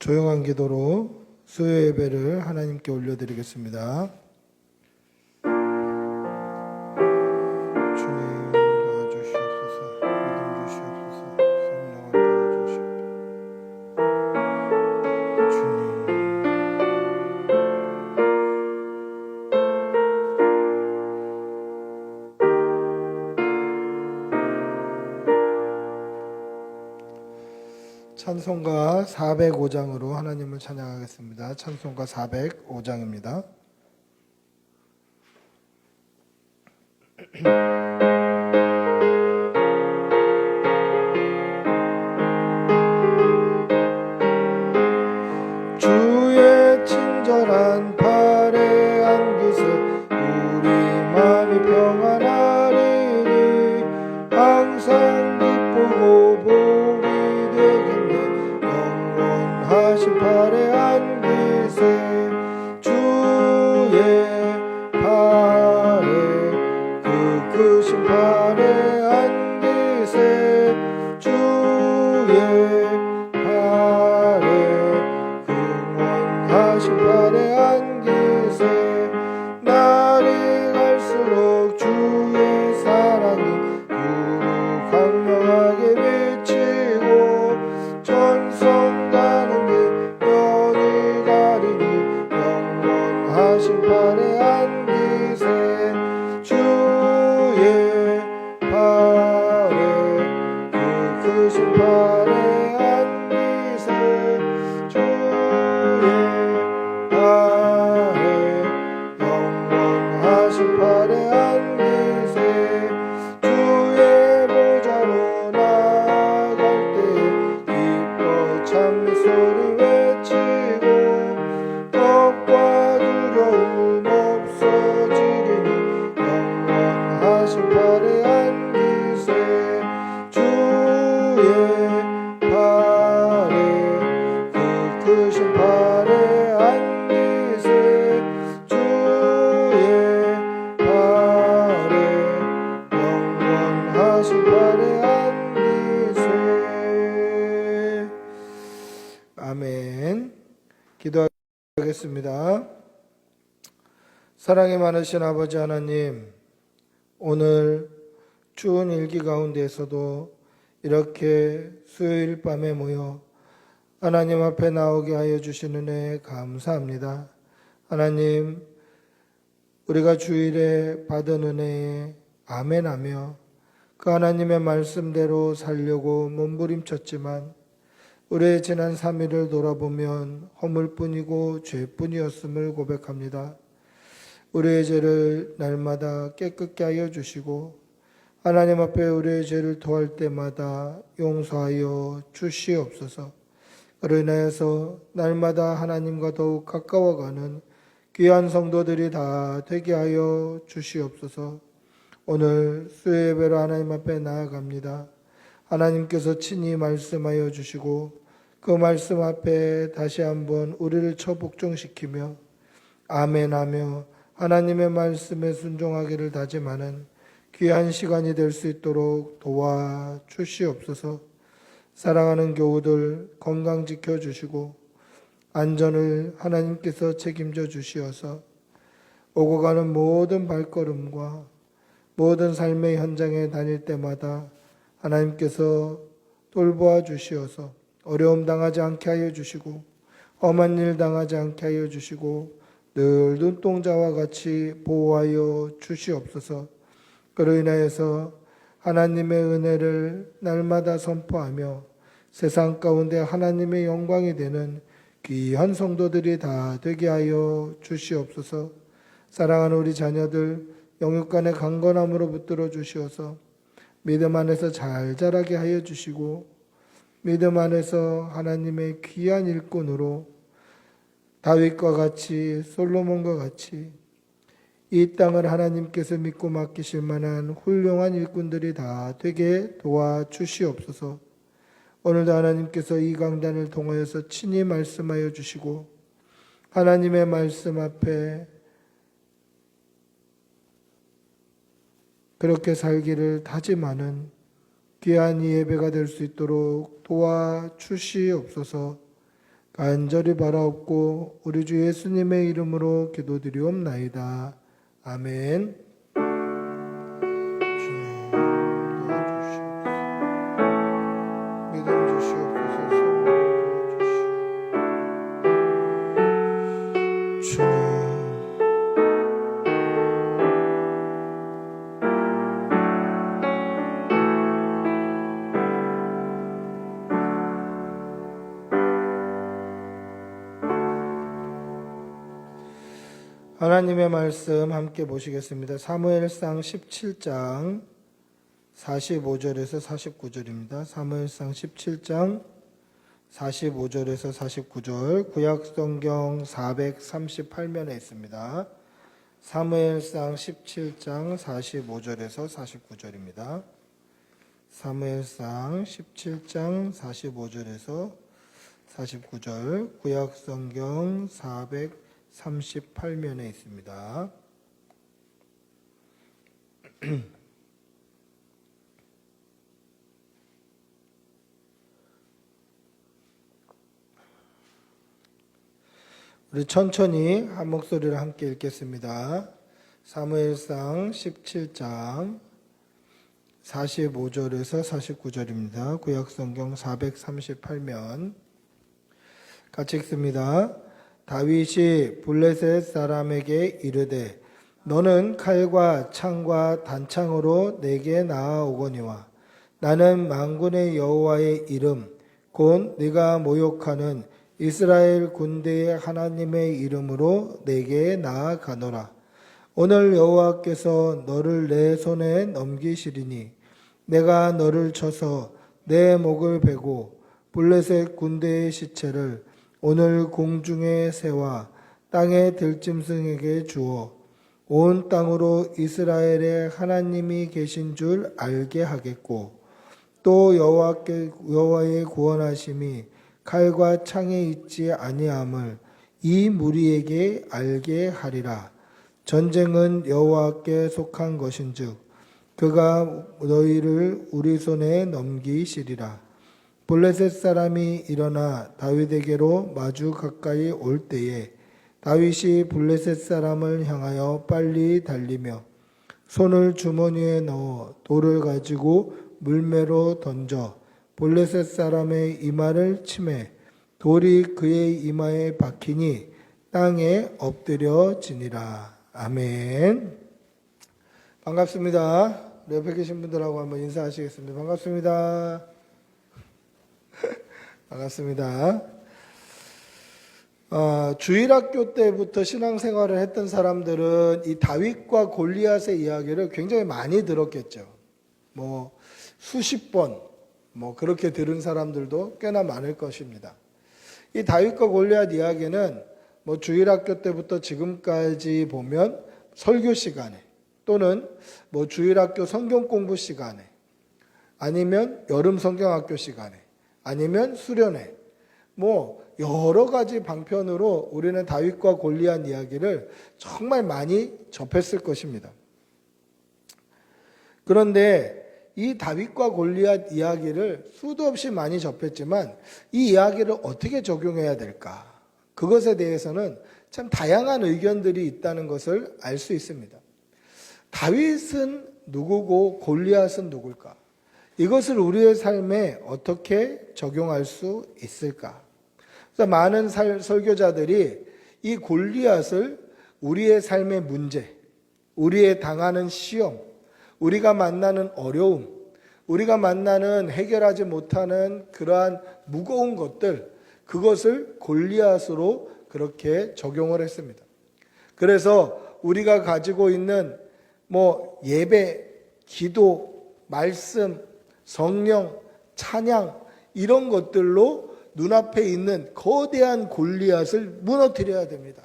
조용한 기도로 수요 예배를 하나님께 올려드리겠습니다. 주님 도와주시옵소서. 믿음 주시옵소서. 성령을 도와주시옵소서. 주님. 찬송가 405장으로 하나님을 찬양하겠습니다. 찬송가 405장입니다. 주의 친절한 팔에 안기세 우리 마음이 평안하리니 항상 기쁘고 복이 되겠네. 영원하신 팔에 안기세 주의 팔에 그 크신 팔에 안기세 주의 팔에 하신 팔에 안기세 날이 갈수록 주의 사랑이 두루 강력하게 비치고 전성 가는 길 면이 가리니 영원하신 팔에 안기세 주의 팔에 그 크신 팔에 안기세 영원하신 팔에 안기세 주의 보좌로 나아갈 때 기뻐 찬미 소리 외치고 겁과 두려움 없어지리니 영원하신 팔에 안기세 주의 팔에 그 크신 팔에 안기세 주의 팔에 영원하신 팔에 안기세. 아멘. 기도하겠습니다. 사랑이 많으신 아버지 하나님, 오늘 추운 일기 가운데에서도 이렇게 수요일 밤에 모여 하나님 앞에 나오게 하여 주시는 은혜 감사합니다. 하나님, 우리가 주일에 받은 은혜에 아멘하며 그 하나님의 말씀대로 살려고 몸부림쳤지만 우리의 지난 3일을 돌아보면 허물뿐이고 죄뿐이었음을 고백합니다. 우리의 죄를 날마다 깨끗게 하여 주시고 하나님 앞에 우리의 죄를 토할 때마다 용서하여 주시옵소서. 그로 인하여서 날마다 하나님과 더욱 가까워가는 귀한 성도들이 다 되게 하여 주시옵소서. 오늘 수요 예배로 하나님 앞에 나아갑니다. 하나님께서 친히 말씀하여 주시고 그 말씀 앞에 다시 한번 우리를 처복종시키며 아멘하며 하나님의 말씀에 순종하기를 다짐하는 귀한 시간이 될 수 있도록 도와주시옵소서. 사랑하는 교우들 건강 지켜주시고 안전을 하나님께서 책임져 주시어서 오고 가는 모든 발걸음과 모든 삶의 현장에 다닐 때마다 하나님께서 돌보아 주시어서 어려움 당하지 않게 하여 주시고 험한 일 당하지 않게 하여 주시고 늘 눈동자와 같이 보호하여 주시옵소서. 그로 인하여서 하나님의 은혜를 날마다 선포하며 세상 가운데 하나님의 영광이 되는 귀한 성도들이 다 되게 하여 주시옵소서. 사랑하는 우리 자녀들 영육간의 강건함으로 붙들어 주시어서 믿음 안에서 잘 자라게 하여 주시고 믿음 안에서 하나님의 귀한 일꾼으로 다윗과 같이 솔로몬과 같이 이 땅을 하나님께서 믿고 맡기실 만한 훌륭한 일꾼들이 다 되게 도와주시옵소서. 오늘도 하나님께서 이 강단을 통하여서 친히 말씀하여 주시고 하나님의 말씀 앞에 그렇게 살기를 다짐하는 귀한 이 예배가 될 수 있도록 도와주시옵소서. 간절히 바라옵고 우리 주 예수님의 이름으로 기도드리옵나이다. 아멘. 주님 도와주시옵소서. 믿음 주시옵소서. 소망 도와주시옵소서. 주님 하나님의 말씀 함께 보시겠습니다. 사무엘상 17장 45절에서 49절입니다. 사무엘상 17장 45절에서 49절, 구약성경 438면에 있습니다. 사무엘상 17장 45절에서 49절입니다. 사무엘상 17장 45절에서 49절, 구약성경 438면에 있습니다. 우리 천천히 한 목소리로 함께 읽겠습니다. 사무엘상 17장 45절에서 49절입니다. 구약성경 438면 같이 읽습니다. 다윗이 블레셋 사람에게 이르되 너는 칼과 창과 단창으로 내게 나아오거니와 나는 만군의 여호와의 이름 곧 네가 모욕하는 이스라엘 군대의 하나님의 이름으로 내게 나아가노라. 오늘 여호와께서 너를 내 손에 넘기시리니 내가 너를 쳐서 내 목을 베고 블레셋 군대의 시체를 오늘 공중의 새와 땅의 들짐승에게 주어 온 땅으로 이스라엘의 하나님이 계신 줄 알게 하겠고 또 여호와의 구원하심이 칼과 창에 있지 아니함을 이 무리에게 알게 하리라. 전쟁은 여호와께 속한 것인즉 그가 너희를 우리 손에 넘기시리라. 블레셋 사람이 일어나 다윗에게로 마주 가까이 올 때에 다윗이 블레셋 사람을 향하여 빨리 달리며 손을 주머니에 넣어 돌을 가지고 물매로 던져 블레셋 사람의 이마를 치매 돌이 그의 이마에 박히니 땅에 엎드려지니라. 아멘. 반갑습니다. 옆에 계신 분들하고 한번 인사하시겠습니다. 반갑습니다. 반갑습니다. 주일학교 때부터 신앙생활을 했던 사람들은 이 다윗과 골리앗의 이야기를 굉장히 많이 들었겠죠. 수십 번, 그렇게 들은 사람들도 꽤나 많을 것입니다. 이 다윗과 골리앗 이야기는 주일학교 때부터 지금까지 보면 설교 시간에 또는 주일학교 성경 공부 시간에 아니면 여름 성경학교 시간에 아니면 수련회 여러 가지 방편으로 우리는 다윗과 골리앗 이야기를 정말 많이 접했을 것입니다. 그런데 이 다윗과 골리앗 이야기를 수도 없이 많이 접했지만 이 이야기를 어떻게 적용해야 될까? 그것에 대해서는 참 다양한 의견들이 있다는 것을 알 수 있습니다. 다윗은 누구고 골리앗은 누굴까? 이것을 우리의 삶에 어떻게 적용할 수 있을까? 그래서 많은 설교자들이 이 골리앗을 우리의 삶의 문제, 우리의 당하는 시험, 우리가 만나는 어려움, 우리가 만나는 해결하지 못하는 그러한 무거운 것들, 그것을 골리앗으로 그렇게 적용을 했습니다. 그래서 우리가 가지고 있는 예배, 기도, 말씀, 성령, 찬양 이런 것들로 눈앞에 있는 거대한 골리앗을 무너뜨려야 됩니다.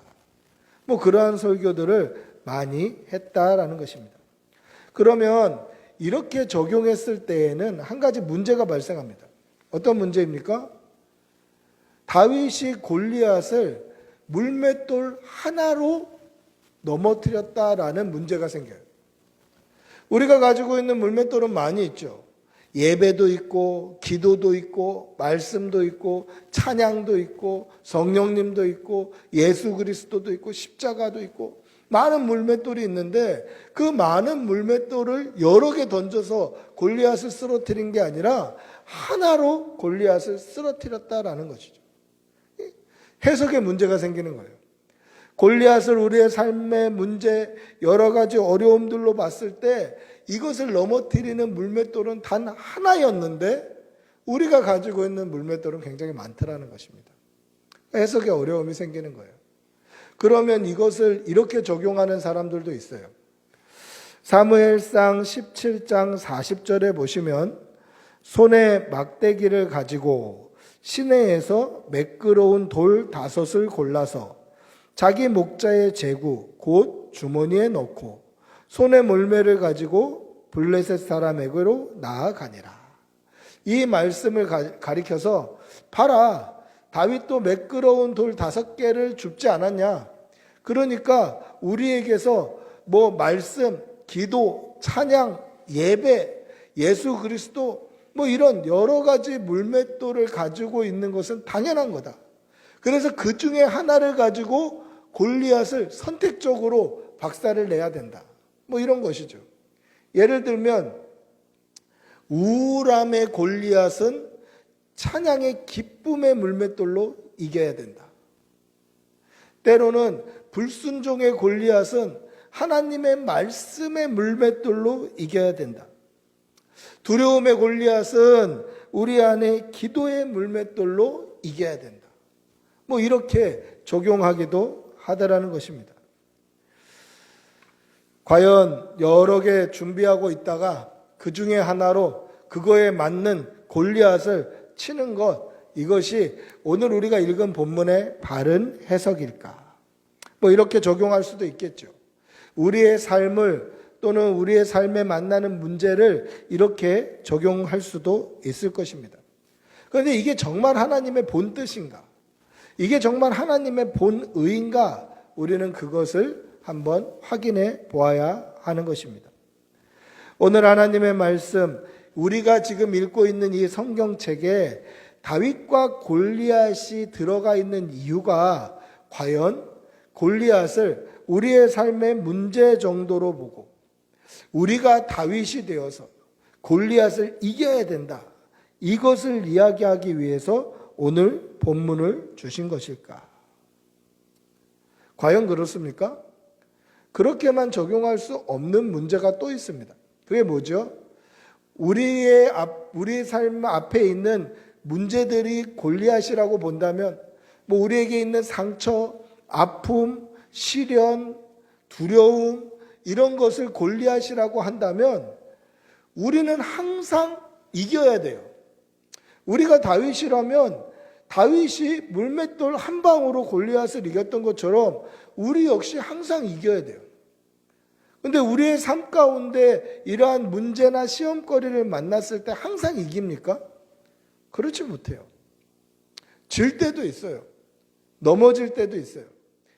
그러한 설교들을 많이 했다라는 것입니다. 그러면 이렇게 적용했을 때에는 한 가지 문제가 발생합니다. 어떤 문제입니까? 다윗이 골리앗을 물맷돌 하나로 넘어뜨렸다라는 문제가 생겨요. 우리가 가지고 있는 물맷돌은 많이 있죠. 예배도 있고 기도도 있고 말씀도 있고 찬양도 있고 성령님도 있고 예수 그리스도도 있고 십자가도 있고 많은 물맷돌이 있는데 그 많은 물맷돌을 여러 개 던져서 골리앗을 쓰러뜨린 게 아니라 하나로 골리앗을 쓰러뜨렸다라는 것이죠. 해석에 문제가 생기는 거예요. 골리앗을 우리의 삶의 문제, 여러 가지 어려움들로 봤을 때 이것을 넘어뜨리는 물맷돌은 단 하나였는데 우리가 가지고 있는 물맷돌은 굉장히 많더라는 것입니다. 해석에 어려움이 생기는 거예요. 그러면 이것을 이렇게 적용하는 사람들도 있어요. 사무엘상 17장 40절에 보시면 손에 막대기를 가지고 시내에서 매끄러운 돌 5을 골라서 자기 목자의 제구 곧 주머니에 넣고 손에 몰매를 가지고 블레셋 사람에게로 나아가니라. 이 말씀을 가리켜서 봐라, 다윗도 매끄러운 돌 5개를 줍지 않았냐. 그러니까 우리에게서 뭐 말씀, 기도, 찬양, 예배, 예수 그리스도 뭐 이런 여러 가지 물맷돌을 가지고 있는 것은 당연한 거다. 그래서 그 중에 하나를 가지고 골리앗을 선택적으로 박살을 내야 된다. 뭐 이런 것이죠. 예를 들면 우울함의 골리앗은 찬양의 기쁨의 물맷돌로 이겨야 된다. 때로는 불순종의 골리앗은 하나님의 말씀의 물맷돌로 이겨야 된다. 두려움의 골리앗은 우리 안에 기도의 물맷돌로 이겨야 된다. 뭐 이렇게 적용하기도 하더라는 것입니다. 과연 여러 개 준비하고 있다가 그 중에 하나로 그거에 맞는 골리앗을 치는 것, 이것이 오늘 우리가 읽은 본문의 바른 해석일까? 뭐 이렇게 적용할 수도 있겠죠. 우리의 삶을 또는 우리의 삶에 만나는 문제를 이렇게 적용할 수도 있을 것입니다. 그런데 이게 정말 하나님의 본 뜻인가? 이게 정말 하나님의 본의인가? 우리는 그것을 한번 확인해 보아야 하는 것입니다. 오늘 하나님의 말씀, 우리가 지금 읽고 있는 이 성경책에 다윗과 골리앗이 들어가 있는 이유가 과연 골리앗을 우리의 삶의 문제 정도로 보고 우리가 다윗이 되어서 골리앗을 이겨야 된다, 이것을 이야기하기 위해서 오늘 본문을 주신 것일까? 과연 그렇습니까? 그렇게만 적용할 수 없는 문제가 또 있습니다. 그게 뭐죠? 우리 삶 앞에 있는 문제들이 골리앗이라고 본다면 뭐 우리에게 있는 상처, 아픔, 시련, 두려움 이런 것을 골리앗이라고 한다면 우리는 항상 이겨야 돼요. 우리가 다윗이라면 다윗이 물맷돌 한 방으로 골리앗을 이겼던 것처럼 우리 역시 항상 이겨야 돼요. 근데 우리의 삶 가운데 이러한 문제나 시험거리를 만났을 때 항상 이깁니까? 그렇지 못해요. 질 때도 있어요. 넘어질 때도 있어요.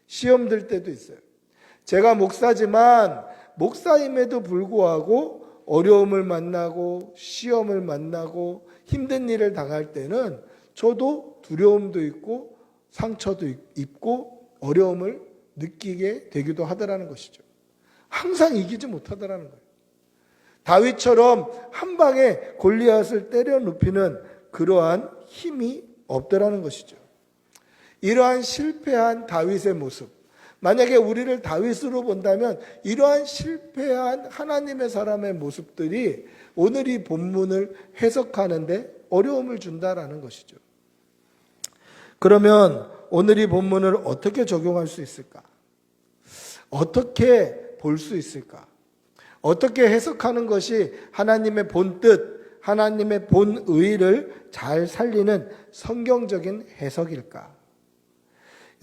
시험 들 때도 있어요. 제가 목사지만 목사임에도 불구하고 어려움을 만나고 시험을 만나고 힘든 일을 당할 때는 저도 두려움도 있고 상처도 있고 어려움을 느끼게 되기도 하더라는 것이죠. 항상 이기지 못하더라는 거예요. 다윗처럼 한 방에 골리앗을 때려 눕히는 그러한 힘이 없더라는 것이죠. 이러한 실패한 다윗의 모습, 만약에 우리를 다윗으로 본다면 이러한 실패한 하나님의 사람의 모습들이 오늘 이 본문을 해석하는데 어려움을 준다라는 것이죠. 그러면 오늘 이 본문을 어떻게 적용할 수 있을까? 어떻게 볼 수 있을까? 어떻게 해석하는 것이 하나님의 본뜻, 하나님의 본의를 잘 살리는 성경적인 해석일까?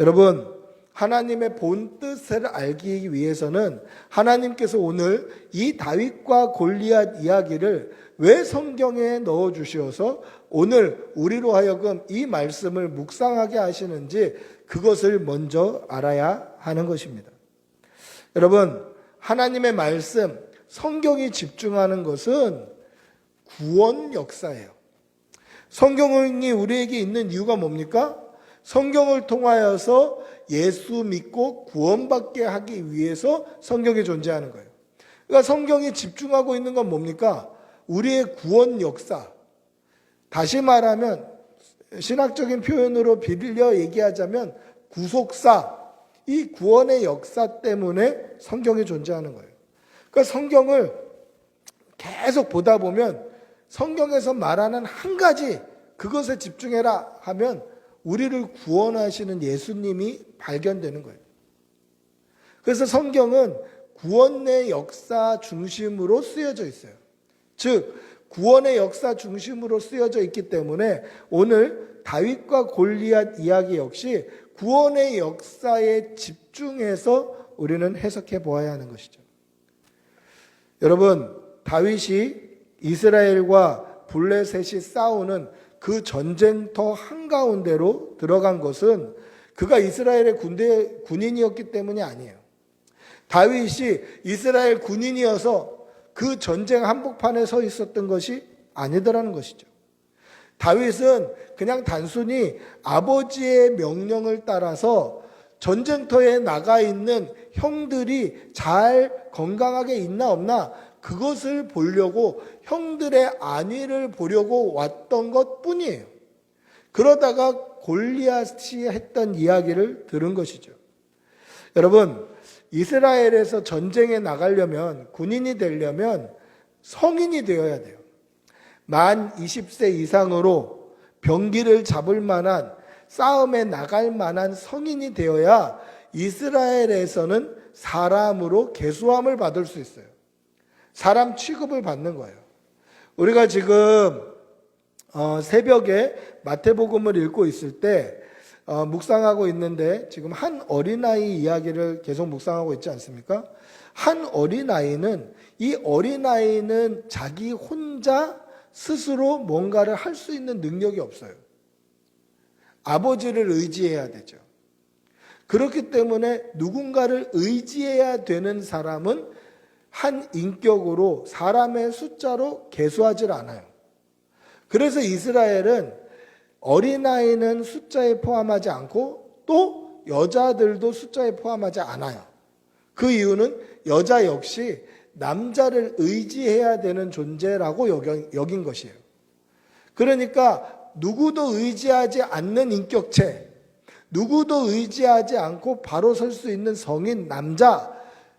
여러분, 하나님의 본뜻을 알기 위해서는 하나님께서 오늘 이 다윗과 골리앗 이야기를 왜 성경에 넣어주셔서 오늘 우리로 하여금 이 말씀을 묵상하게 하시는지 그것을 먼저 알아야 하는 것입니다. 여러분, 하나님의 말씀, 성경이 집중하는 것은 구원 역사예요. 성경이 우리에게 있는 이유가 뭡니까? 성경을 통하여서 예수 믿고 구원받게 하기 위해서 성경이 존재하는 거예요. 그러니까 성경이 집중하고 있는 건 뭡니까? 우리의 구원 역사. 다시 말하면 신학적인 표현으로 빌려 얘기하자면 구속사, 이 구원의 역사 때문에 성경이 존재하는 거예요. 그러니까 성경을 계속 보다 보면 성경에서 말하는 한 가지 그것에 집중해라 하면 우리를 구원하시는 예수님이 발견되는 거예요. 그래서 성경은 구원의 역사 중심으로 쓰여져 있어요. 즉 구원의 역사 중심으로 쓰여져 있기 때문에 오늘 다윗과 골리앗 이야기 역시 구원의 역사에 집중해서 우리는 해석해 보아야 하는 것이죠. 여러분, 다윗이 이스라엘과 블레셋이 싸우는 그 전쟁터 한가운데로 들어간 것은 그가 이스라엘의 군인이었기 때문이 아니에요. 다윗이 이스라엘 군인이어서 그 전쟁 한복판에 서 있었던 것이 아니더라는 것이죠. 다윗은 그냥 단순히 아버지의 명령을 따라서 전쟁터에 나가 있는 형들이 잘 건강하게 있나 없나 그것을 보려고 형들의 안위를 보려고 왔던 것 뿐이에요. 그러다가 골리앗이 했던 이야기를 들은 것이죠. 여러분, 이스라엘에서 전쟁에 나가려면, 군인이 되려면 성인이 되어야 돼요. 만 20세 이상으로 병기를 잡을 만한, 싸움에 나갈 만한 성인이 되어야 이스라엘에서는 사람으로 계수함을 받을 수 있어요. 사람 취급을 받는 거예요. 우리가 지금 새벽에 마태복음을 읽고 있을 때 묵상하고 있는데 지금 한 어린아이 이야기를 계속 묵상하고 있지 않습니까? 한 어린아이는, 이 어린아이는 자기 혼자 스스로 뭔가를 할 수 있는 능력이 없어요. 아버지를 의지해야 되죠. 그렇기 때문에 누군가를 의지해야 되는 사람은 한 인격으로 사람의 숫자로 계수하지 않아요. 그래서 이스라엘은 어린아이는 숫자에 포함하지 않고 또 여자들도 숫자에 포함하지 않아요. 그 이유는 여자 역시 남자를 의지해야 되는 존재라고 여긴 것이에요. 그러니까 누구도 의지하지 않는 인격체, 누구도 의지하지 않고 바로 설 수 있는 성인 남자,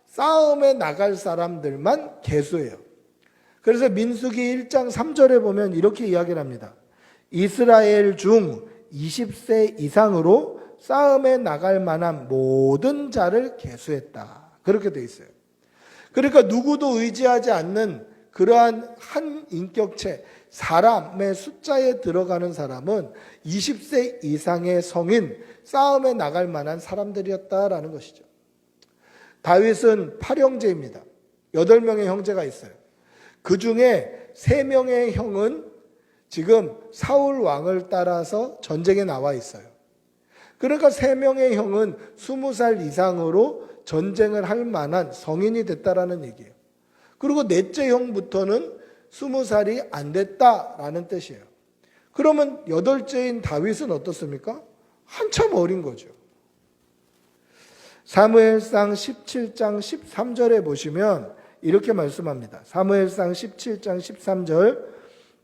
싸움에 나갈 사람들만 계수해요. 그래서 민수기 1장 3절에 보면 이렇게 이야기를 합니다. 이스라엘 중 20세 이상으로 싸움에 나갈 만한 모든 자를 계수했다. 그렇게 돼 있어요. 그러니까 누구도 의지하지 않는 그러한 한 인격체, 사람의 숫자에 들어가는 사람은 20세 이상의 성인, 싸움에 나갈 만한 사람들이었다라는 것이죠. 다윗은 8형제입니다. 8명의 형제가 있어요. 그 중에 3명의 형은 지금 사울 왕을 따라서 전쟁에 나와 있어요. 그러니까 3명의 형은 20살 이상으로 전쟁을 할 만한 성인이 됐다라는 얘기예요. 그리고 넷째 형부터는 20살이 안 됐다라는 뜻이에요. 그러면 8째인 다윗은 어떻습니까? 한참 어린 거죠. 사무엘상 17장 13절에 보시면 이렇게 말씀합니다. 사무엘상 17장 13절,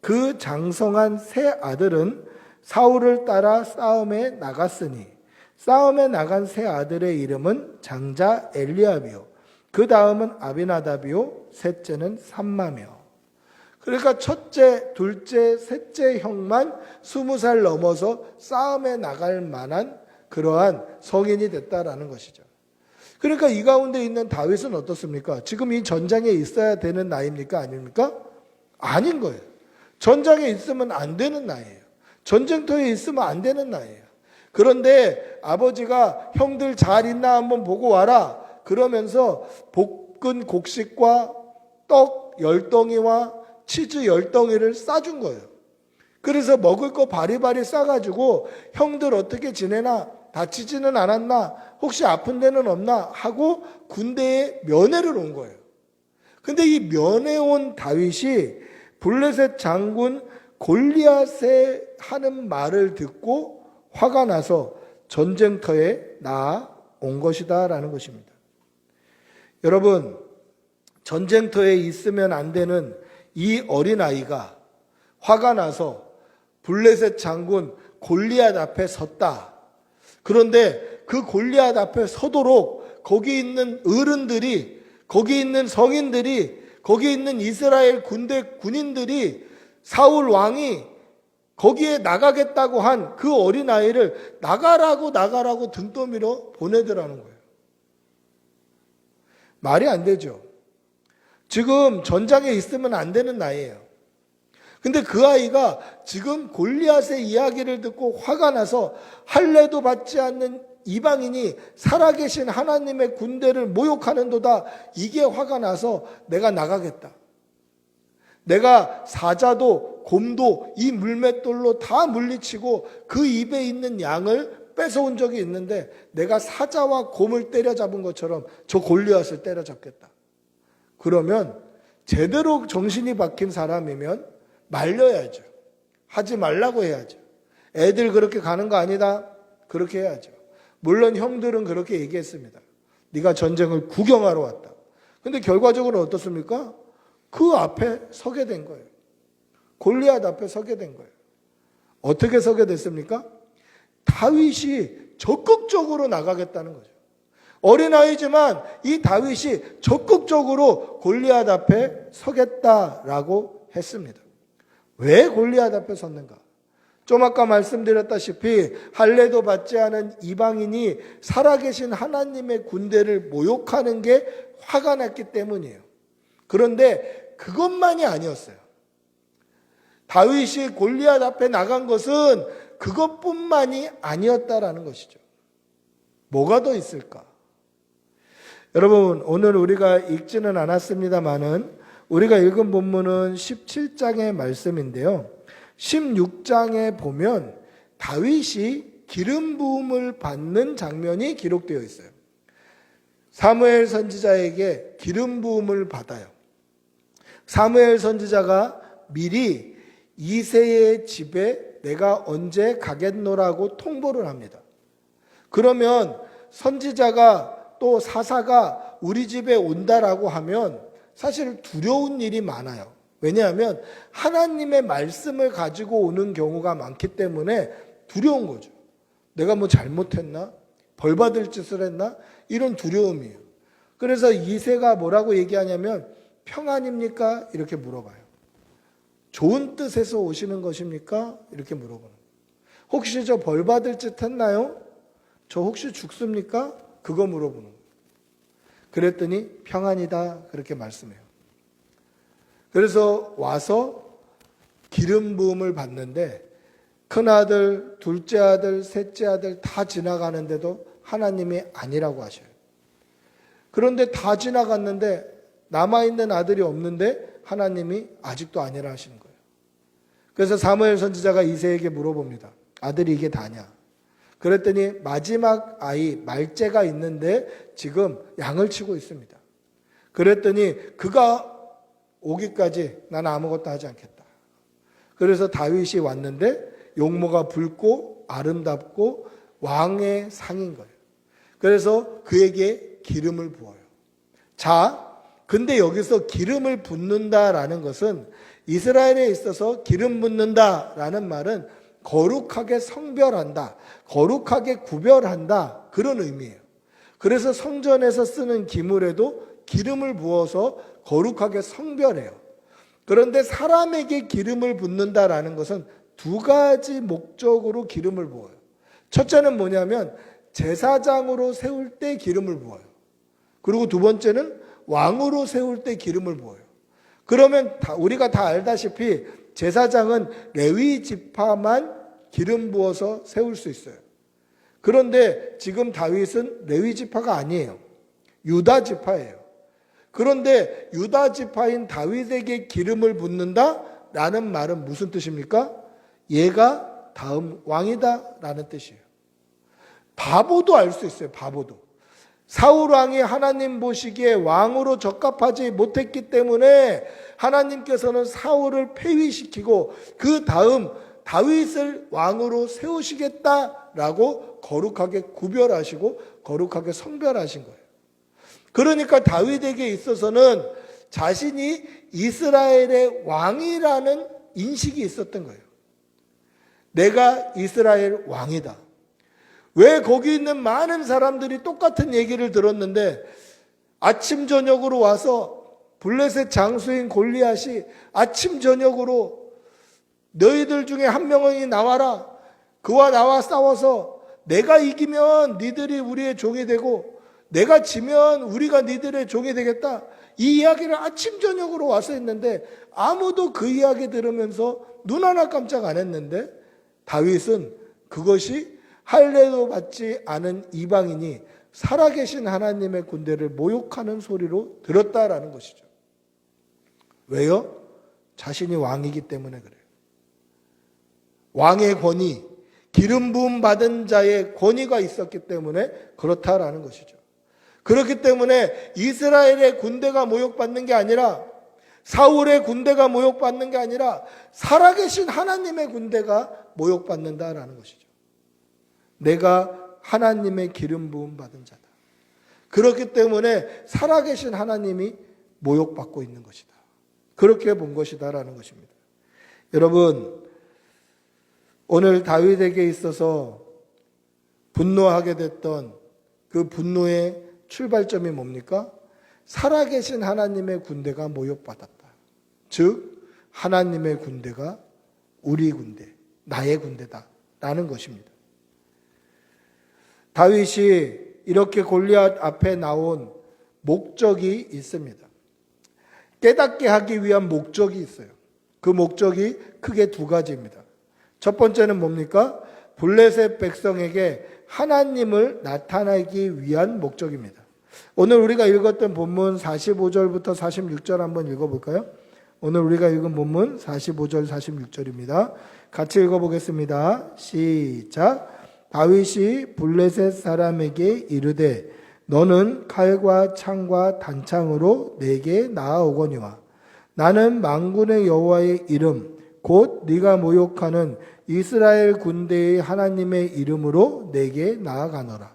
그 장성한 세 아들은 사울을 따라 싸움에 나갔으니 싸움에 나간 세 아들의 이름은 장자 엘리압이요, 그 다음은 아비나답이요, 셋째는 삼마며. 그러니까 첫째, 둘째, 셋째 형만 20살 넘어서 싸움에 나갈 만한 그러한 성인이 됐다라는 것이죠. 그러니까 이 가운데 있는 다윗은 어떻습니까? 지금 이 전장에 있어야 되는 나이입니까? 아닙니까? 아닌 거예요. 전장에 있으면 안 되는 나이예요. 전쟁터에 있으면 안 되는 나이예요. 그런데 아버지가 형들 잘 있나 한번 보고 와라 그러면서 볶은 곡식과 떡 10덩이와 치즈 10덩이를 싸준 거예요. 그래서 먹을 거 바리바리 싸가지고 형들 어떻게 지내나, 다치지는 않았나, 혹시 아픈 데는 없나 하고 군대에 면회를 온 거예요. 근데 이 면회 온 다윗이 블레셋 장군 골리앗의 하는 말을 듣고 화가 나서 전쟁터에 나온 것이다 라는 것입니다. 여러분, 전쟁터에 있으면 안 되는 이 어린아이가 화가 나서 블레셋 장군 골리앗 앞에 섰다. 그런데 그 골리앗 앞에 서도록 거기 있는 어른들이, 거기 있는 성인들이, 거기 있는 이스라엘 군인들이 사울 왕이 거기에 나가겠다고 한 그 어린아이를 나가라고 등떠밀어 보내더라는 거예요. 말이 안 되죠. 지금 전장에 있으면 안 되는 나이예요. 근데 그 아이가 지금 골리앗의 이야기를 듣고 화가 나서 할례도 받지 않는 이방인이 살아계신 하나님의 군대를 모욕하는도다. 이게 화가 나서 내가 나가겠다. 내가 사자도 곰도 이 물맷돌로 다 물리치고 그 입에 있는 양을 뺏어온 적이 있는데 내가 사자와 곰을 때려잡은 것처럼 저 골리앗을 때려잡겠다. 그러면 제대로 정신이 박힌 사람이면 말려야죠. 하지 말라고 해야죠. 애들 그렇게 가는 거 아니다. 그렇게 해야죠. 물론 형들은 그렇게 얘기했습니다. 네가 전쟁을 구경하러 왔다. 근데 결과적으로 어떻습니까? 그 앞에 서게 된 거예요. 골리앗 앞에 서게 된 거예요. 어떻게 서게 됐습니까? 다윗이 적극적으로 나가겠다는 거죠. 어린아이지만 이 다윗이 적극적으로 골리앗 앞에 서겠다라고 했습니다. 왜 골리앗 앞에 섰는가? 좀 아까 말씀드렸다시피 할례도 받지 않은 이방인이 살아계신 하나님의 군대를 모욕하는 게 화가 났기 때문이에요. 그런데 그것만이 아니었어요. 다윗이 골리앗 앞에 나간 것은 그것뿐만이 아니었다라는 것이죠. 뭐가 더 있을까? 여러분, 오늘 우리가 읽지는 않았습니다만은 우리가 읽은 본문은 17장의 말씀인데요. 16장에 보면 다윗이 기름 부음을 받는 장면이 기록되어 있어요. 사무엘 선지자에게 기름 부음을 받아요. 사무엘 선지자가 미리 이새의 집에 내가 언제 가겠노라고 통보를 합니다. 그러면 선지자가 또 사사가 우리 집에 온다라고 하면 사실 두려운 일이 많아요. 왜냐하면 하나님의 말씀을 가지고 오는 경우가 많기 때문에 두려운 거죠. 내가 뭐 잘못했나? 벌 받을 짓을 했나? 이런 두려움이에요. 그래서 이새가 뭐라고 얘기하냐면 평안입니까? 이렇게 물어봐요. 좋은 뜻에서 오시는 것입니까? 이렇게 물어보는 거예요. 혹시 저 벌 받을 짓 했나요? 저 혹시 죽습니까? 그거 물어보는 거예요. 그랬더니 평안이다 그렇게 말씀해요. 그래서 와서 기름 부음을 받는데 큰아들, 둘째 아들, 셋째 아들 다 지나가는데도 하나님이 아니라고 하셔요. 그런데 다 지나갔는데 남아있는 아들이 없는데 하나님이 아직도 아니라 하시는 거예요. 그래서 사무엘 선지자가 이새에게 물어봅니다. 아들이 이게 다냐? 그랬더니 마지막 아이 말째가 있는데 지금 양을 치고 있습니다. 그랬더니 그가 오기까지 나는 아무것도 하지 않겠다. 그래서 다윗이 왔는데 용모가 붉고 아름답고 왕의 상인 거예요. 그래서 그에게 기름을 부어요. 자, 근데 여기서 기름을 붓는다라는 것은 이스라엘에 있어서 기름 붓는다라는 말은 거룩하게 성별한다, 거룩하게 구별한다 그런 의미예요. 그래서 성전에서 쓰는 기물에도 기름을 부어서 거룩하게 성별해요. 그런데 사람에게 기름을 붓는다라는 것은 두 가지 목적으로 기름을 부어요. 첫째는 뭐냐면 제사장으로 세울 때 기름을 부어요. 그리고 두 번째는 왕으로 세울 때 기름을 부어요. 그러면 우리가 다 알다시피 제사장은 레위 지파만 기름 부어서 세울 수 있어요. 그런데 지금 다윗은 레위 지파가 아니에요. 유다 지파예요. 그런데 유다 지파인 다윗에게 기름을 붓는다라는 말은 무슨 뜻입니까? 얘가 다음 왕이다라는 뜻이에요. 바보도 알 수 있어요. 바보도. 사울 왕이 하나님 보시기에 왕으로 적합하지 못했기 때문에 하나님께서는 사울을 폐위시키고 그 다음 다윗을 왕으로 세우시겠다라고 거룩하게 구별하시고 거룩하게 선별하신 거예요. 그러니까 다윗에게 있어서는 자신이 이스라엘의 왕이라는 인식이 있었던 거예요. 내가 이스라엘 왕이다. 왜 거기 있는 많은 사람들이 똑같은 얘기를 들었는데 아침 저녁으로 와서 블레셋 장수인 골리앗이 아침 저녁으로 너희들 중에 한 명이 나와라. 그와 나와 싸워서 내가 이기면 니들이 우리의 종이 되고 내가 지면 우리가 니들의 종이 되겠다. 이 이야기를 아침 저녁으로 와서 했는데 아무도 그 이야기 들으면서 눈 하나 깜짝 안 했는데 다윗은 그것이 할례도 받지 않은 이방인이 살아계신 하나님의 군대를 모욕하는 소리로 들었다라는 것이죠. 왜요? 자신이 왕이기 때문에 그래요. 왕의 권위, 기름 부음 받은 자의 권위가 있었기 때문에 그렇다라는 것이죠. 그렇기 때문에 이스라엘의 군대가 모욕받는 게 아니라 사울의 군대가 모욕받는 게 아니라 살아계신 하나님의 군대가 모욕받는다라는 것이죠. 내가 하나님의 기름 부음 받은 자다. 그렇기 때문에 살아계신 하나님이 모욕받고 있는 것이다. 그렇게 본 것이다라는 것입니다. 여러분, 오늘 다윗에게 있어서 분노하게 됐던 그 분노의 출발점이 뭡니까? 살아계신 하나님의 군대가 모욕받았다. 즉 하나님의 군대가 우리 군대, 나의 군대다 라는 것입니다. 다윗이 이렇게 골리앗 앞에 나온 목적이 있습니다. 깨닫게 하기 위한 목적이 있어요. 그 목적이 크게 두 가지입니다. 첫 번째는 뭡니까? 블레셋 백성에게 하나님을 나타내기 위한 목적입니다. 오늘 우리가 읽었던 본문 45절부터 46절 한번 읽어볼까요? 오늘 우리가 읽은 본문 45절 46절입니다. 같이 읽어보겠습니다. 시작. 다윗이 블레셋 사람에게 이르되 너는 칼과 창과 단창으로 내게 나아오거니와 나는 만군의 여호와의 이름 곧 네가 모욕하는 이스라엘 군대의 하나님의 이름으로 내게 나아가노라.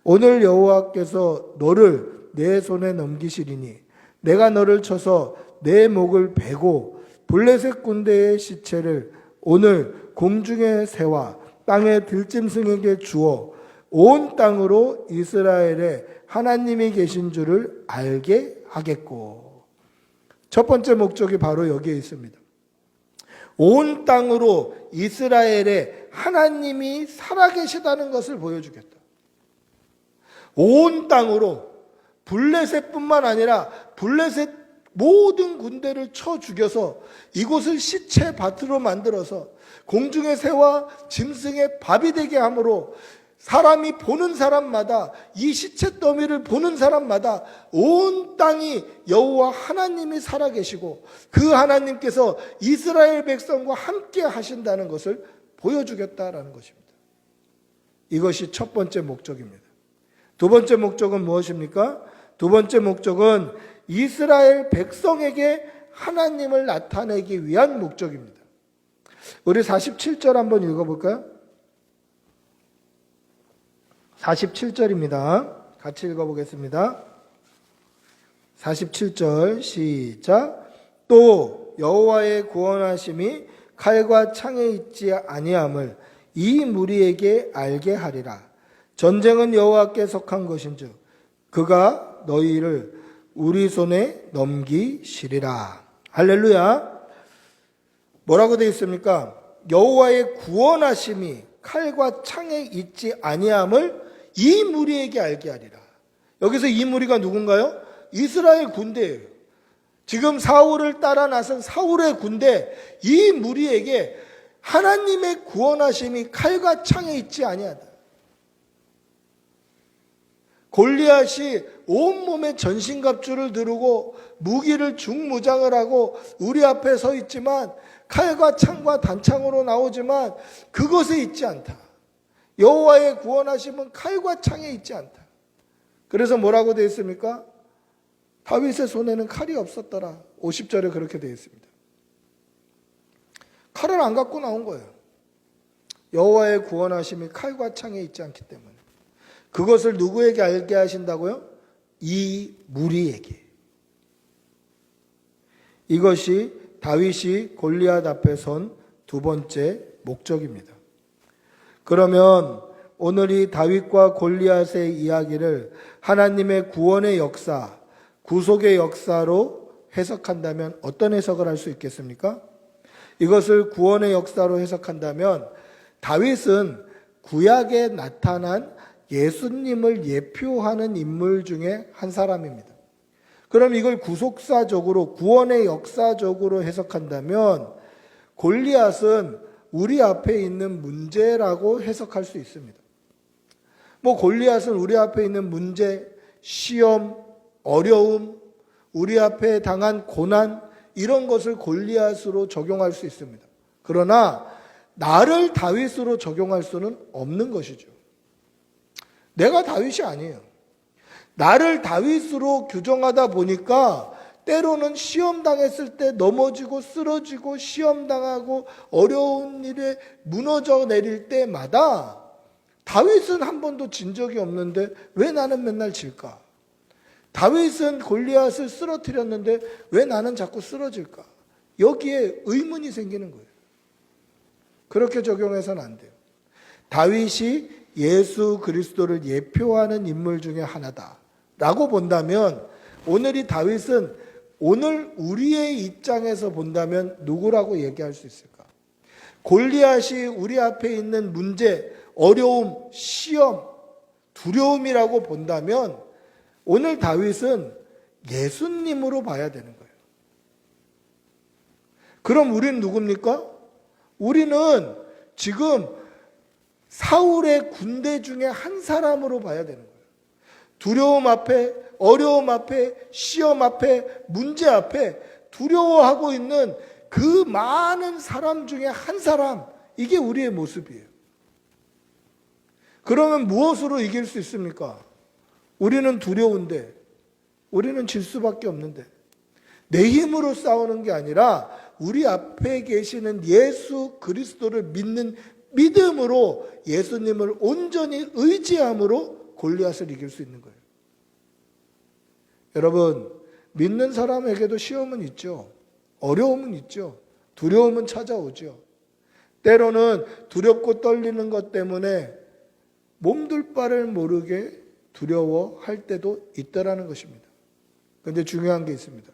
오늘 여호와께서 너를 내 손에 넘기시리니 내가 너를 쳐서 내 목을 베고 블레셋 군대의 시체를 오늘 공중의 새와 땅의 들짐승에게 주어 온 땅으로 이스라엘에 하나님이 계신 줄을 알게 하겠고. 첫 번째 목적이 바로 여기에 있습니다. 온 땅으로 이스라엘에 하나님이 살아계시다는 것을 보여주겠다. 온 땅으로 블레셋뿐만 아니라 블레셋 모든 군대를 쳐 죽여서 이곳을 시체 밭으로 만들어서 공중의 새와 짐승의 밥이 되게 함으로 사람이 보는 사람마다 이 시체 더미를 보는 사람마다 온 땅이 여호와 하나님이 살아계시고 그 하나님께서 이스라엘 백성과 함께 하신다는 것을 보여주겠다라는 것입니다. 이것이 첫 번째 목적입니다. 두 번째 목적은 무엇입니까? 두 번째 목적은 이스라엘 백성에게 하나님을 나타내기 위한 목적입니다. 우리 47절 한번 읽어볼까요? 47절입니다. 같이 읽어보겠습니다. 47절 시작. 또 여호와의 구원하심이 칼과 창에 있지 아니함을 이 무리에게 알게 하리라. 전쟁은 여호와께 속한 것인즉 그가 너희를 우리 손에 넘기시리라. 할렐루야. 뭐라고 되어 있습니까? 여호와의 구원하심이 칼과 창에 있지 아니함을 이 무리에게 알게 하리라. 여기서 이 무리가 누군가요? 이스라엘 군대예요. 지금 사울을 따라 나선 사울의 군대, 이 무리에게 하나님의 구원하심이 칼과 창에 있지 아니하다. 골리앗이 온몸에 전신갑주를 두르고 무기를 중무장을 하고 우리 앞에 서 있지만 칼과 창과 단창으로 나오지만 그것에 있지 않다. 여호와의 구원하심은 칼과 창에 있지 않다. 그래서 뭐라고 되어 있습니까? 다윗의 손에는 칼이 없었더라. 50절에 그렇게 되어 있습니다. 칼을 안 갖고 나온 거예요. 여호와의 구원하심이 칼과 창에 있지 않기 때문에. 그것을 누구에게 알게 하신다고요? 이 무리에게. 이것이 다윗이 골리앗 앞에 선 두 번째 목적입니다. 그러면 오늘 이 다윗과 골리앗의 이야기를 하나님의 구원의 역사, 구속의 역사로 해석한다면 어떤 해석을 할 수 있겠습니까? 이것을 구원의 역사로 해석한다면 다윗은 구약에 나타난 예수님을 예표하는 인물 중에 한 사람입니다. 그럼 이걸 구속사적으로, 구원의 역사적으로 해석한다면 골리앗은 우리 앞에 있는 문제라고 해석할 수 있습니다. 골리앗은 우리 앞에 있는 문제, 시험, 어려움, 우리 앞에 당한 고난, 이런 것을 골리앗으로 적용할 수 있습니다. 그러나 나를 다윗으로 적용할 수는 없는 것이죠. 내가 다윗이 아니에요. 나를 다윗으로 규정하다 보니까 때로는 시험 당했을 때 넘어지고 쓰러지고 시험 당하고 어려운 일에 무너져 내릴 때마다 다윗은 한 번도 진 적이 없는데 왜 나는 맨날 질까? 다윗은 골리앗을 쓰러뜨렸는데 왜 나는 자꾸 쓰러질까? 여기에 의문이 생기는 거예요. 그렇게 적용해서는 안 돼요. 다윗이 예수 그리스도를 예표하는 인물 중에 하나다라고 본다면 오늘 이 다윗은 오늘 우리의 입장에서 본다면 누구라고 얘기할 수 있을까? 골리앗이 우리 앞에 있는 문제, 어려움, 시험, 두려움이라고 본다면 오늘 다윗은 예수님으로 봐야 되는 거예요. 그럼 우리는 누굽니까? 우리는 지금 사울의 군대 중에 한 사람으로 봐야 되는 거예요. 두려움 앞에, 어려움 앞에, 시험 앞에, 문제 앞에 두려워하고 있는 그 많은 사람 중에 한 사람, 이게 우리의 모습이에요. 그러면 무엇으로 이길 수 있습니까? 우리는 두려운데, 우리는 질 수밖에 없는데, 내 힘으로 싸우는 게 아니라 우리 앞에 계시는 예수 그리스도를 믿는 믿음으로 예수님을 온전히 의지함으로 골리앗을 이길 수 있는 거예요. 여러분, 믿는 사람에게도 시험은 있죠. 어려움은 있죠. 두려움은 찾아오죠. 때로는 두렵고 떨리는 것 때문에 몸둘 바를 모르게 두려워할 때도 있다라는 것입니다. 그런데 중요한 게 있습니다.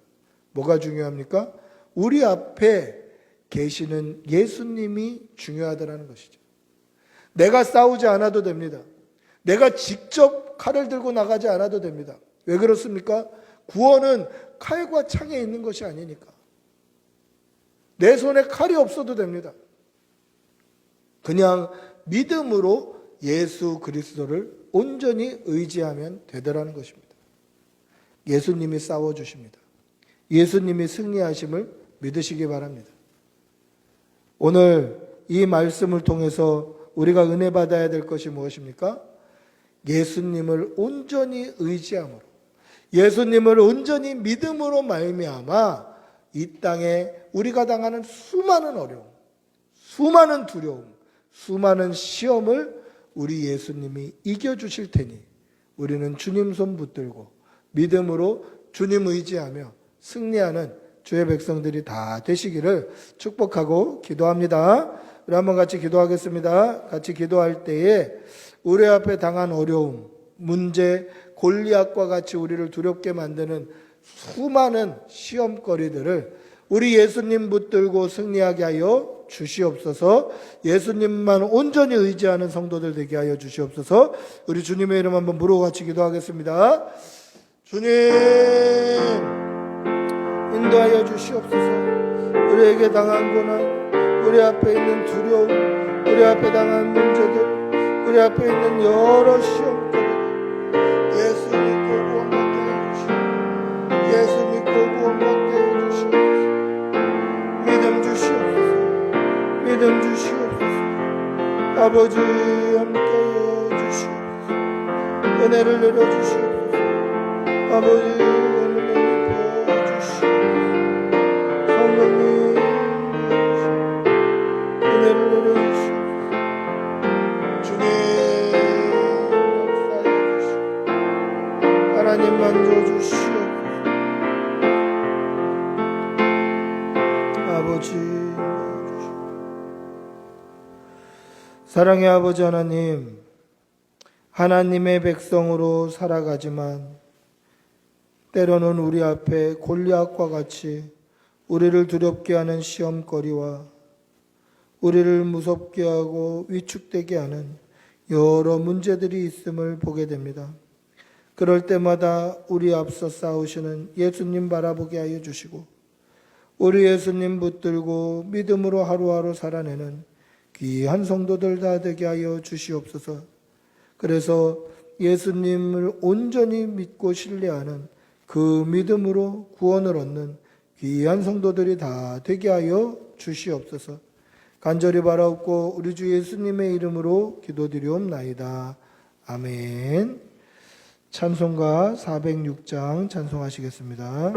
뭐가 중요합니까? 우리 앞에 계시는 예수님이 중요하다는 것이죠. 내가 싸우지 않아도 됩니다. 내가 직접 칼을 들고 나가지 않아도 됩니다. 왜 그렇습니까? 구원은 칼과 창에 있는 것이 아니니까. 내 손에 칼이 없어도 됩니다. 그냥 믿음으로 예수 그리스도를 온전히 의지하면 되더라는 것입니다. 예수님이 싸워주십니다. 예수님이 승리하심을 믿으시기 바랍니다. 오늘 이 말씀을 통해서 우리가 은혜 받아야 될 것이 무엇입니까? 예수님을 온전히 의지함으로, 예수님을 온전히 믿음으로 말미암아 이 땅에 우리가 당하는 수많은 어려움, 수많은 두려움, 수많은 시험을 우리 예수님이 이겨주실 테니 우리는 주님 손 붙들고 믿음으로 주님 의지하며 승리하는 주의 백성들이 다 되시기를 축복하고 기도합니다. 우리 한번 같이 기도하겠습니다. 같이 기도할 때에 우리 앞에 당한 어려움, 문제, 골리앗과 같이 우리를 두렵게 만드는 수많은 시험거리들을 우리 예수님 붙들고 승리하게 하여 주시옵소서. 예수님만 온전히 의지하는 성도들 되게 하여 주시옵소서. 우리 주님의 이름 한번 부르고 같이 기도하겠습니다. 주님 인도하여 주시옵소서. 우리에게 당한 고난, 우리 앞에 있는 두려움, 우리 앞에 당한 문제들, 우리 앞에 있는 여러 시험들 예수 믿고 구원받게 해주시옵소서. 예수 믿고 구원받게 해주시옵소서. 믿음 주시옵소서. 믿음 주시옵소서. 아버지 함께 해주시옵소서. 은혜를 내려주시옵소서. 아버지 오늘도 입혀주시고 성령님 은혜를 내려주시고 주님 역사해 주시고 하나님 만져주시고 아버지 사랑의 아버지 하나님, 하나님의 백성으로 살아가지만 때로는 우리 앞에 골리앗과 같이 우리를 두렵게 하는 시험거리와 우리를 무섭게 하고 위축되게 하는 여러 문제들이 있음을 보게 됩니다. 그럴 때마다 우리 앞서 싸우시는 예수님 바라보게 하여 주시고 우리 예수님 붙들고 믿음으로 하루하루 살아내는 귀한 성도들 다 되게 하여 주시옵소서. 그래서 예수님을 온전히 믿고 신뢰하는 그 믿음으로 구원을 얻는 귀한 성도들이 다 되게 하여 주시옵소서. 간절히 바라옵고 우리 주 예수님의 이름으로 기도드리옵나이다. 아멘. 찬송가 406장 찬송하시겠습니다.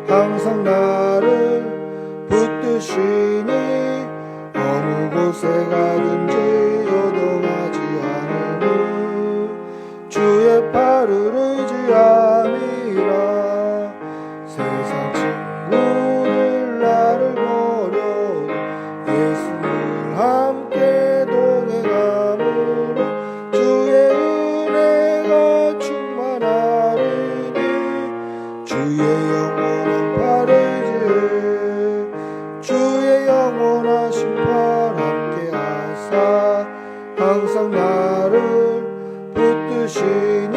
항상 나를 붙드시니 어느 곳에 가든지 요동하지 않으니 주의 팔을 의지함이라. 세상 친구들 나를 버려도 예수를 함께 동행함으로 주의 은혜가 충만하리니 주의 영원한 주의 영원하신 팔 함께하사 항상 나를 붙드시니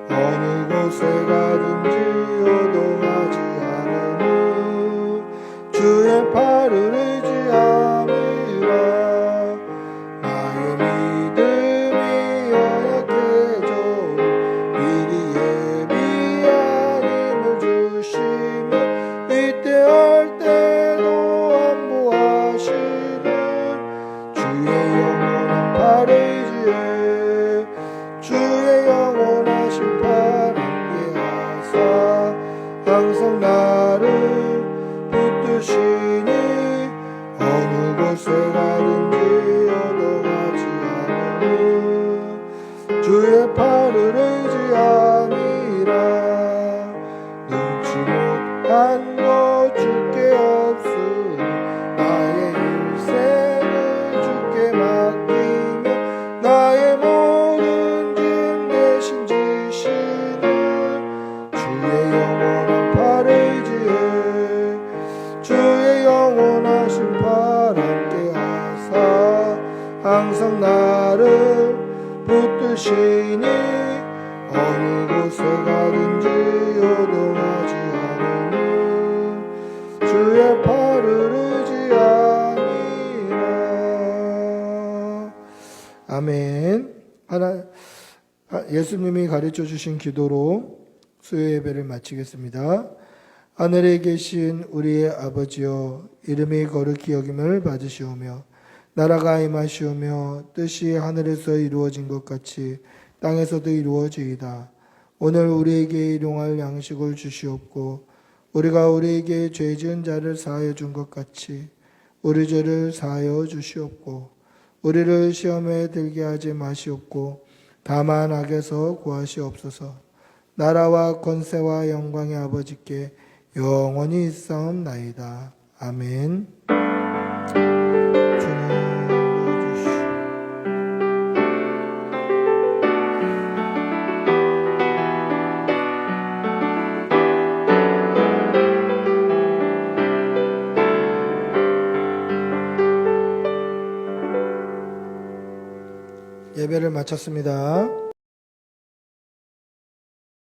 어느 곳에 가든지 요동하지 않으니 주의 팔을 의지함이라. 나의 믿음이 연약해져도 미리 예비한 힘을 주시며 위대할 때도 안보하시는 주의 영원한 팔 의지에 주의 영원하신 팔 함께하사 항상 나를 붙드시니 어느 곳에 가든지 요동하지 않으니 주의 팔을 의지함이라. 눈치 못한 것 줄게 없으니 나의 일생을 주께 맡기며 나의 모든 짐 대신 지시는 주의 영원한 팔 의지에 주의 영원하신 팔 함께하사 항상 나를 붙드시니 어느 곳에 가든지 요동하지 않으니 주의 팔을 의지함이라. 아멘. 예수님이 가르쳐 주신 기도로 수요 예배를 마치겠습니다. 하늘에 계신 우리의 아버지여, 이름이 거룩히 여김을 받으시오며 나라가 임하시오며 뜻이 하늘에서 이루어진 것 같이 땅에서도 이루어지이다. 오늘 우리에게 일용할 양식을 주시옵고 우리가 우리에게 죄 지은 자를 사하여 준 것 같이 우리 죄를 사하여 주시옵고 우리를 시험에 들게 하지 마시옵고 다만 악에서 구하시옵소서. 나라와 권세와 영광의 아버지께 영원히 있사옵나이다. 아멘. 주님 도와주시오. 예배를 마쳤습니다.